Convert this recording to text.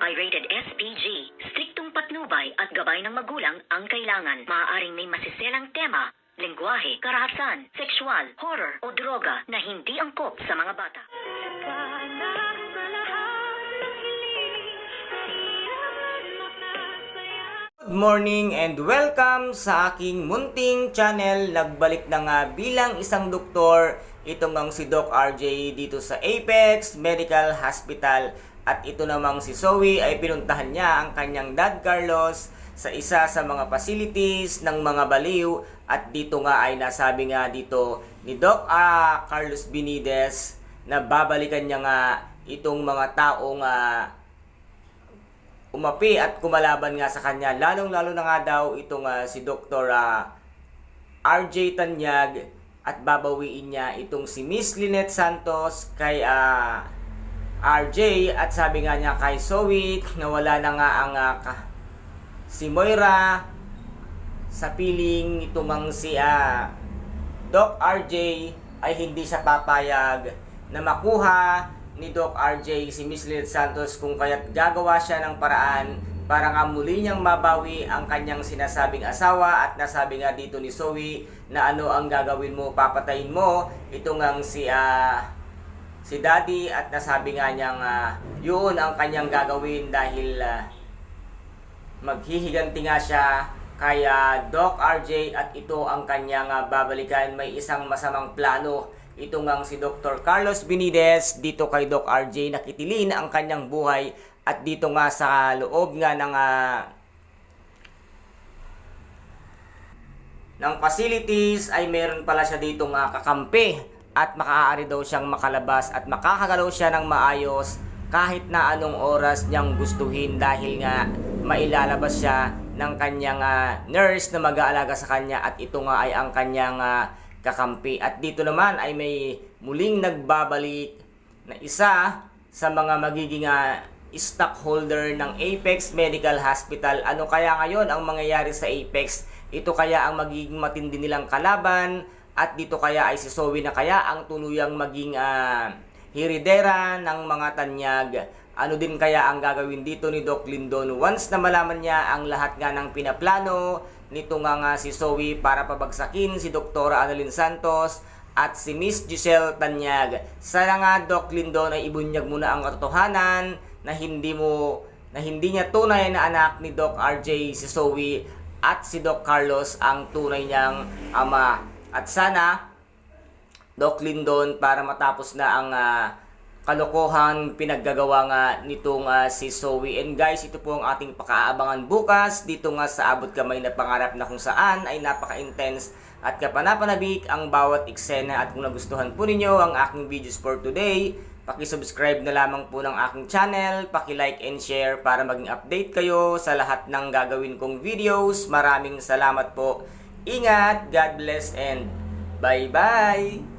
Pirated SPG. Striktong patnubay at gabay ng magulang ang kailangan. Maaaring may masiselang tema, lengguwahe, karahasan, sexual, horror o droga na hindi angkop sa mga bata. Good morning and welcome sa aking munting channel. Nagbalik na nga bilang isang doktor. Ito ngang si Doc RJ dito sa Apex Medical Hospital. At ito namang si Zoe ay pinuntahan niya ang kanyang Dad Carlos sa isa sa mga facilities ng mga baliw. At dito nga ay nasabi nga dito ni Doc Carlos Benitez na babalikan niya nga itong mga taong umapi at kumalaban nga sa kanya. Lalong-lalo na nga daw itong si Dr. RJ Tanyag at babawiin niya itong si Miss Lynette Santos kay RJ. At sabi nga niya kay Zoe na wala na nga ang si Moira sa piling itong si Doc RJ ay hindi siya papayag na makuha ni Doc RJ si Miss Lynette Santos, kung kaya't gagawa siya ng paraan para nga muli niyang mabawi ang kanyang sinasabing asawa. At nasabi nga dito ni Zoe na ano ang gagawin mo, papatayin mo itong si Daddy. At nasabi nga niyang yun ang kanyang gagawin dahil maghihiganti nga siya kay Doc RJ at ito ang kanyang babalikan. May isang masamang plano ito ngang si Dr. Carlos Benitez dito kay Doc RJ, nakitilin ang kanyang buhay. At dito nga sa loob nga ng facilities ay meron pala siya dito nga kakampi. At makaaari daw siyang makalabas at makakagalaw siya ng maayos kahit na anong oras niyang gustuhin, dahil nga mailalabas siya ng kanyang nurse na mag-aalaga sa kanya. At ito nga ay ang kanyang kakampi. At dito naman ay may muling nagbabalik na isa sa mga magiging stockholder ng Apex Medical Hospital. Ano kaya ngayon ang mangyayari sa Apex? Ito kaya ang magiging matindi nilang kalaban? At dito kaya ay si Zoe na kaya ang tuluyang maging hiridera ng mga Tanyag? Ano din kaya ang gagawin dito ni Doc Lindon once na malaman niya ang lahat nga ng pinaplano nito nga si Zoe para pabagsakin si Dr. Annalyn Santos at si Miss Giselle Tanyag? Sana nga Doc Lindon ay ibunyag muna ang katotohanan na hindi niya tunay na anak ni Doc RJ si Zoe at si Doc Carlos ang tunay niyang ama. At sana Doc Lindon, para matapos na ang kalokohan pinaggagawa nga nitong si Zoe. And guys, ito po ang ating pakaabangan bukas dito nga sa Abot Kamay na Pangarap, na kung saan ay napaka-intense at kapanapanabik ang bawat eksena. At kung nagustuhan po ninyo ang aking videos for today, paki-subscribe na lamang po ng aking channel, paki-like and share para maging update kayo sa lahat ng gagawin kong videos. Maraming salamat po. Ingat, God bless, and bye-bye!